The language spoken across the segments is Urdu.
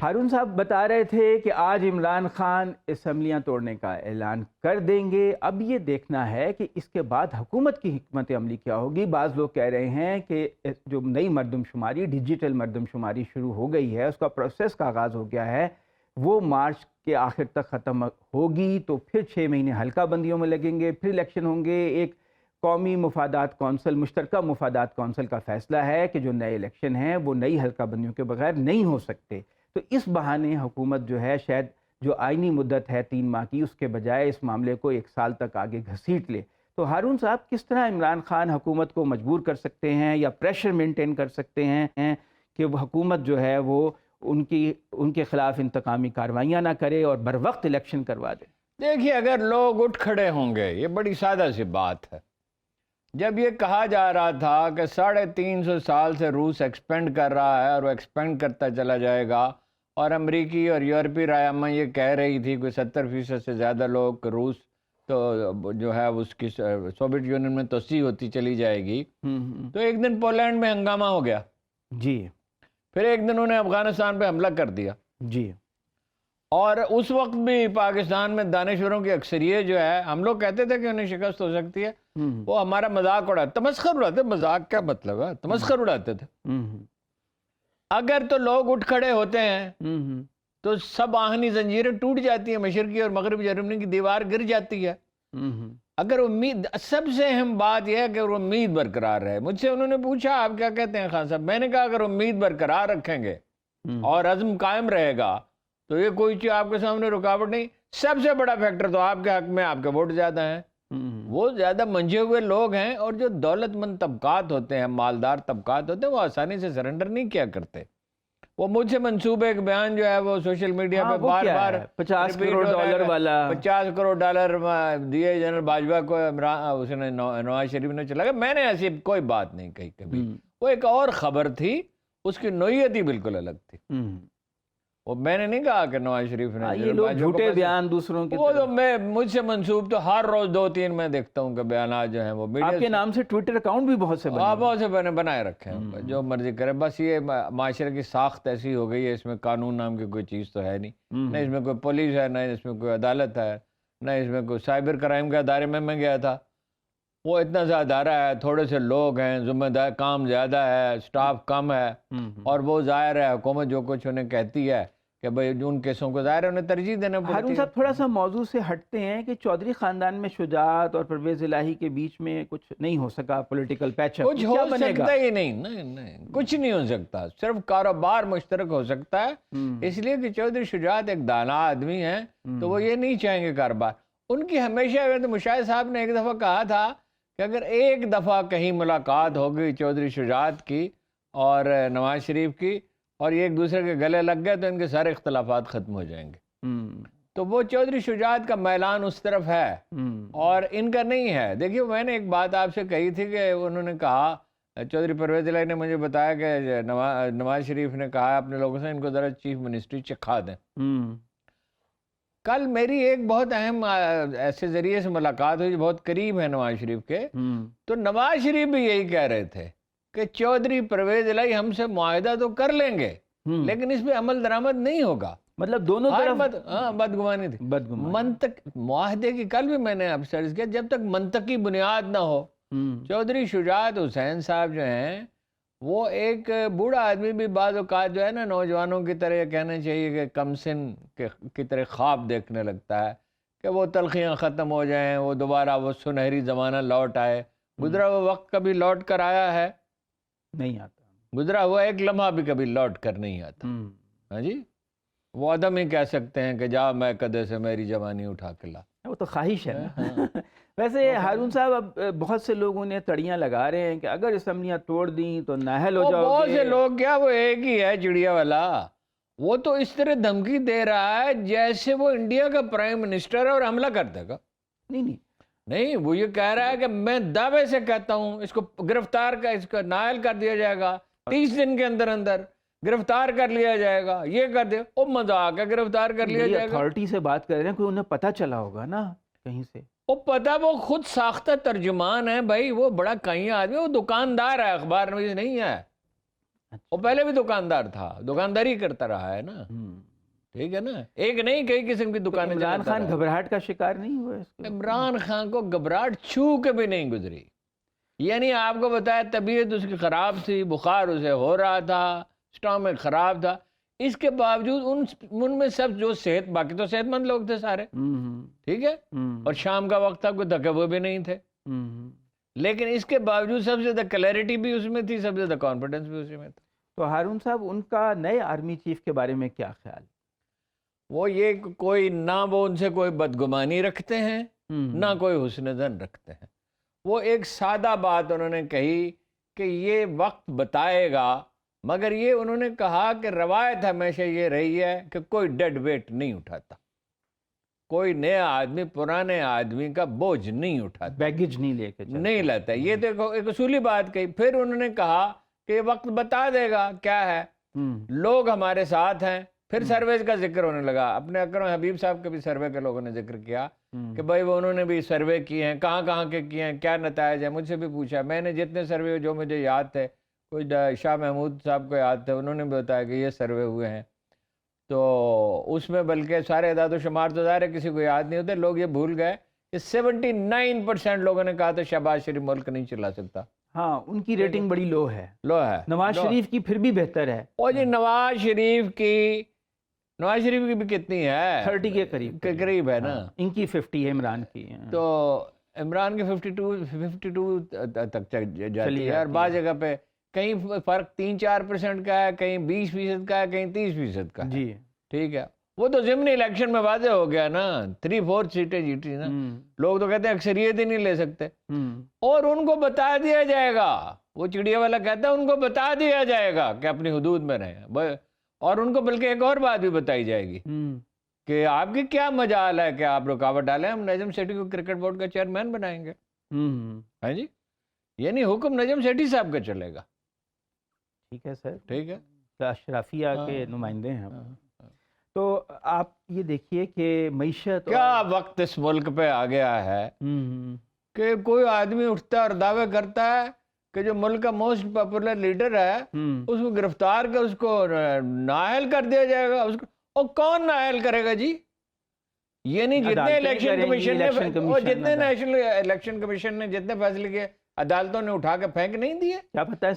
ہارون صاحب بتا رہے تھے کہ آج عمران خان اسمبلیاں توڑنے کا اعلان کر دیں گے. اب یہ دیکھنا ہے کہ اس کے بعد حکومت کی حکمت عملی کیا ہوگی. بعض لوگ کہہ رہے ہیں کہ جو نئی مردم شماری ڈیجیٹل مردم شماری شروع ہو گئی ہے، اس کا پروسیس کا آغاز ہو گیا ہے، وہ مارچ کے آخر تک ختم ہوگی، تو پھر 6 مہینے حلقہ بندیوں میں لگیں گے، پھر الیکشن ہوں گے. ایک قومی مفادات کونسل، مشترکہ مفادات کونسل کا فیصلہ ہے کہ جو نئے الیکشن ہیں وہ نئی حلقہ بندیوں کے بغیر نہیں ہو سکتے. تو اس بہانے حکومت جو ہے شاید جو آئینی مدت ہے 3 ماہ کی، اس کے بجائے اس معاملے کو 1 سال تک آگے گھسیٹ لے. تو ہارون صاحب، کس طرح عمران خان حکومت کو مجبور کر سکتے ہیں یا پریشر مینٹین کر سکتے ہیں کہ وہ حکومت جو ہے وہ ان کے خلاف انتقامی کاروائیاں نہ کرے اور بر وقت الیکشن کروا دے؟ دیکھیے، اگر لوگ اٹھ کھڑے ہوں گے، یہ بڑی سادہ سی بات ہے. جب یہ کہا جا رہا تھا کہ 350 سال سے روس ایکسپینڈ کر رہا ہے اور وہ ایکسپینڈ کرتا چلا جائے گا، اور امریکی اور یورپی رائے عامہ یہ کہہ رہی تھی کہ 70% سے زیادہ لوگ روس تو جو ہے اس کی سوویت یونین میں توسیع ہوتی چلی جائے گی، تو ایک دن پولینڈ میں ہنگامہ ہو گیا. جی. پھر ایک دن انہیں افغانستان پہ حملہ کر دیا. جی. اور اس وقت بھی پاکستان میں دانشوروں کی اکثریت جو ہے، ہم لوگ کہتے تھے کہ انہیں شکست ہو سکتی ہے، وہ ہمارا مذاق اڑاتے، تمسخر اڑاتے. مذاق کیا مطلب ہے؟ تمسخر اڑاتے تھے. اگر تو لوگ اٹھ کھڑے ہوتے ہیں تو سب آہنی زنجیریں ٹوٹ جاتی ہیں، مشرقی اور مغربی جرمنی کی دیوار گر جاتی ہے. اگر امید، سب سے اہم بات یہ ہے کہ امید برقرار رہے. مجھ سے انہوں نے پوچھا آپ کیا کہتے ہیں خان صاحب؟ میں نے کہا اگر امید برقرار رکھیں گے اور عزم قائم رہے گا تو یہ کوئی چیز آپ کے سامنے رکاوٹ نہیں. سب سے بڑا فیکٹر تو آپ کے حق میں آپ کے ووٹ زیادہ ہیں، وہ زیادہ منجے ہوئے لوگ ہیں، اور جو دولت مند طبقات ہوتے ہیں، مالدار طبقات ہوتے ہیں، وہ آسانی سے سرنڈر نہیں کیا کرتے. وہ مجھ سے منصوبے ایک بیان جو ہے وہ سوشل میڈیا پہ بار بار 50 کروڑ ڈالر والا، 50 کروڑ ڈالر دیے جنرل باجوہ کو، اس نے نواز شریف نے چلا گیا. میں نے ایسی کوئی بات نہیں کہی کبھی. وہ ایک اور خبر تھی، اس کی نوعیت ہی بالکل الگ تھی. وہ میں نے نہیں کہا کہ نواز شریف نے، یہ لوگ جھوٹے بیان دوسروں کے، وہ تو مجھ سے منسوب تو ہر روز 2-3 میں دیکھتا ہوں کہ بیانات جو ہیں وہ آپ کے نام سے ٹویٹر اکاؤنٹ بھی بہت سے بنائے رکھے ہیں، جو مرضی کرے. بس یہ معاشرے کی ساخت ایسی ہو گئی ہے، اس میں قانون نام کی کوئی چیز تو ہے نہیں، نہ اس میں کوئی پولیس ہے، نہ اس میں کوئی عدالت ہے، نہ اس میں کوئی سائبر کرائم کے ادارے میں گیا تھا. وہ اتنا سا ادارہ ہے، تھوڑے سے لوگ ہیں، ذمہ دار، کام زیادہ ہے، سٹاف کم ہے، اور وہ ظاہر ہے حکومت جو کچھ انہیں کہتی ہے کہ بھئی ان کیسوں کو ظاہر ہے انہیں ترجیح دینا پڑتی ہے. ہارون صاحب، تھوڑا سا موضوع سے ہٹتے ہیں کہ چودھری خاندان میں شجاعت اور پرویز الہی کے بیچ میں کچھ نہیں ہو سکا، پولیٹیکل پیچ اپ کچھ ہو سکتا ہی نہیں، کچھ نہیں ہو سکتا. صرف کاروبار مشترک ہو سکتا ہے، اس لیے کہ چودھری شجاعت ایک دانا آدمی ہیں، تو وہ یہ نہیں چاہیں گے کاروبار. ان کی ہمیشہ مشاہد صاحب نے ایک دفعہ کہا تھا کہ اگر ایک دفعہ کہیں ملاقات ہو گئی چودھری شجاعت کی اور نواز شریف کی، اور یہ ایک دوسرے کے گلے لگ گئے، تو ان کے سارے اختلافات ختم ہو جائیں گے. تو وہ چودھری شجاعت کا میلان اس طرف ہے اور ان کا نہیں ہے. دیکھیے، میں نے ایک بات آپ سے کہی تھی کہ انہوں نے کہا، چودھری پرویز الہی نے مجھے بتایا کہ نواز شریف نے کہا اپنے لوگوں سے ان کو ذرا چیف منسٹری چکھا دیں. کل میری ایک بہت اہم ایسے ذریعے سے ملاقات ہوئی جو بہت قریب ہے نواز شریف کے، تو نواز شریف بھی یہی کہہ رہے تھے کہ چودھری پرویز الہی ہم سے معاہدہ تو کر لیں گے لیکن اس پہ عمل درآمد نہیں ہوگا. مطلب دونوں طرف بدگمانی تھی. منطق معاہدے کی کل بھی میں نے اب سرچ کیا، جب تک منطقی بنیاد نہ ہو. چودھری شجاعت حسین صاحب جو ہیں، وہ ایک بوڑھا آدمی بھی بعض اوقات جو ہے نا، نوجوانوں کی طرح کہنا چاہیے کہ کم سن کی طرح خواب دیکھنے لگتا ہے کہ وہ تلخیاں ختم ہو جائیں، وہ دوبارہ وہ سنہری زمانہ لوٹ آئے. گزرا ہوا وقت کبھی لوٹ کر آیا ہے؟ نہیں آتا. گزرا ہوا ایک لمحہ بھی کبھی لوٹ کر نہیں آتا. ہاں جی، وہ عدم ہی کہہ سکتے ہیں کہ جا میں کدے سے میری جوانی اٹھا کے لا. وہ تو خواہش ہے نا. ویسے ہارون صاحب، اب بہت سے لوگ انہیں تڑیاں لگا رہے ہیں کہ اگر اسمبلیاں توڑ دیں تو نااہل ہو جاؤ گے. بہت سے لوگ کیا، وہ ایک ہی ہے چڑیا والا. وہ تو اس طرح دھمکی دے رہا ہے جیسے وہ انڈیا کا پرائم منسٹر ہے اور حملہ کر دے گا. نہیں، وہ یہ کہہ رہا ہے کہ میں دعوے سے کہتا ہوں اس کو گرفتار کا، اس کا نائل کر دیا جائے گا 30 دن کے اندر اندر، گرفتار کر لیا جائے گا. یہ کر دے، او مذاق ہے، گرفتار کر لیا جائے گا. اتھارٹی سے بات کر رہے ہیں، کوئی انہیں پتہ چلا ہوگا نا کہیں سے. وہ پتہ، وہ خود ساختہ ترجمان ہے بھائی. وہ بڑا کہیں آدمی، وہ دکاندار ہے، اخبار نویس نہیں ہے. وہ پہلے بھی دکاندار تھا، دکانداری کرتا رہا ہے نا، ٹھیک ہے نا، ایک نہیں کئی قسم کی دکانیں. عمران خان گھبراہٹ کا شکار نہیں ہوا اس کو؟ عمران خان کو گھبراہٹ چھو کے بھی نہیں گزری. یعنی آپ کو بتایا طبیعت اس کی خراب تھی، بخار اسے ہو رہا تھا، اسٹامک خراب تھا، اس کے باوجود ان میں سب جو باقی تو صحت مند لوگ تھے سارے، ٹھیک ہے، اور شام کا وقت تھا، کوئی تھکے ہوئے بھی نہیں تھے، لیکن اس کے باوجود سب سے زیادہ کلیئرٹی بھی اس میں تھی، سب سے زیادہ کانفیڈنس بھی اسی میں تھا. تو ہارون صاحب، ان کا نئے آرمی چیف کے بارے میں کیا خیال؟ وہ یہ کوئی نہ وہ ان سے کوئی بدگمانی رکھتے ہیں، نہ کوئی حسن ظن رکھتے ہیں. وہ ایک سادہ بات انہوں نے کہی کہ یہ وقت بتائے گا، مگر یہ انہوں نے کہا کہ روایت ہمیشہ یہ رہی ہے کہ کوئی ڈیڈ ویٹ نہیں اٹھاتا، کوئی نیا آدمی پرانے آدمی کا بوجھ نہیں اٹھاتا، بیگیج نہیں لے کے نہیں لاتا. یہ دیکھو ایک اصولی بات کہی. پھر انہوں نے کہا کہ یہ وقت بتا دے گا کیا ہے، لوگ ہمارے ساتھ ہیں. پھر سرویز کا ذکر ہونے لگا. اپنے اکرم حبیب صاحب کے بھی سروے کے لوگوں نے ذکر کیا کہ بھائی وہ انہوں نے بھی سروے کیے ہیں، کہاں کہاں کے کیے ہیں، کیا نتائج ہیں. مجھ سے بھی پوچھا، میں نے جتنے سروے جو مجھے یاد تھے، کوئی شاہ محمود صاحب کو یاد تھے، انہوں نے بھی بتایا کہ یہ سروے ہوئے ہیں. تو اس میں بلکہ سارے اعداد و شمار تو ظاہر ہے کسی کو یاد نہیں ہوتے، لوگ یہ بھول گئے کہ 79% لوگوں نے کہا تھا شہباز شریف ملک نہیں چلا سکتا. ہاں، ان کی ریٹنگ بڑی لو ہے. نواز لو. شریف کی پھر بھی بہتر ہے. اور جی نواز شریف کی بھی کتنی ہے؟ 30 کے قریب ہے نا. ان کی 50 ہے، عمران کی. تو عمران کی 52 تک جاتی ہے، اور بعض جگہ پہ کہیں فرق 3-4% کا ہے، کہیں 20% کا ہے، کہیں 30% کا ہے. جی ٹھیک ہے. وہ تو ضمنی الیکشن میں واضح ہو گیا نا، 3/4 سیٹیں جیتی نا. لوگ تو کہتے ہیں اکثریت ہی نہیں لے سکتے. اور ان کو بتا دیا جائے گا، وہ چڑیا والا کہتا ہے ان کو بتا دیا جائے گا کہ اپنی حدود میں رہیں. اور ان کو بلکہ ایک اور بات بھی بتائی جائے گی کہ آپ کی کیا مجال ہے کہ آپ رکاوٹ ڈالیں، ہم نجم سیٹھی کو کرکٹ بورڈ کا چیئرمین بنائیں گے. ہاں جی، یعنی حکم نجم سیٹھی صاحب کا چلے گا. ٹھیک ہے سر، ٹھیک ہے، اشرافیہ کے نمائندے ہیں. تو آپ یہ دیکھیے کہ معیشت کیا وقت اس ملک پہ آ گیا ہے کہ کوئی آدمی اٹھتا ہے اور دعوے کرتا ہے کہ جو ملک کا موسٹ پاپولر لیڈر ہے اس کو گرفتار کر اس کو نااہل کر دیا جائے گا. اس کو اور کون نااہل کرے گا جی؟ یہ نہیں جتنے الیکشن کمیشن نے جتنے نیشنل الیکشن کمیشن نے جتنے فیصلے کیے عدالتوں نے اٹھا کے پھینک نہیں دیے.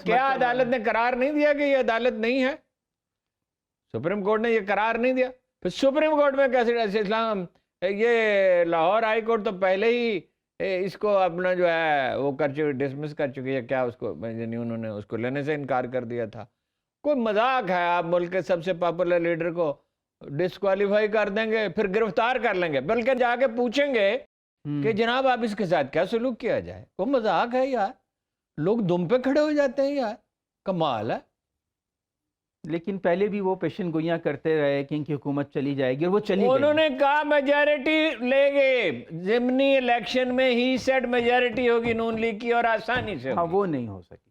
کیا عدالت نے قرار نہیں دیا کہ یہ عدالت نہیں ہے؟ سپریم کورٹ نے یہ قرار نہیں دیا. پھر سپریم کورٹ میں کیسے اسلام یہ لاہور ہائی کورٹ تو پہلے ہی اس کو اپنا جو ہے وہ کر چکی، ڈسمس کر چکی ہے. کیا اس کو یعنی انہوں نے اس کو لینے سے انکار کر دیا تھا. کوئی مذاق ہے؟ آپ ملک کے سب سے پاپولر لیڈر کو ڈسکوالیفائی کر دیں گے، پھر گرفتار کر لیں گے، بلکہ جا کے پوچھیں گے کہ جناب آپ اس کے ساتھ کیا سلوک کیا جائے. کوئی مذاق ہے یار؟ لوگ دم پہ کھڑے ہو جاتے ہیں یار، کمال ہے. لیکن پہلے بھی وہ پیشن گوئیاں کرتے رہے کہ ان کی حکومت چلی جائے گی، اور وہ چلی گئی. انہوں نے کہا میجارٹی لے گئے، ضمنی الیکشن میں ہی سیٹ میجارٹی ہوگی نون لیگ کی اور آسانی سے. ہاں، وہ نہیں ہو سکی.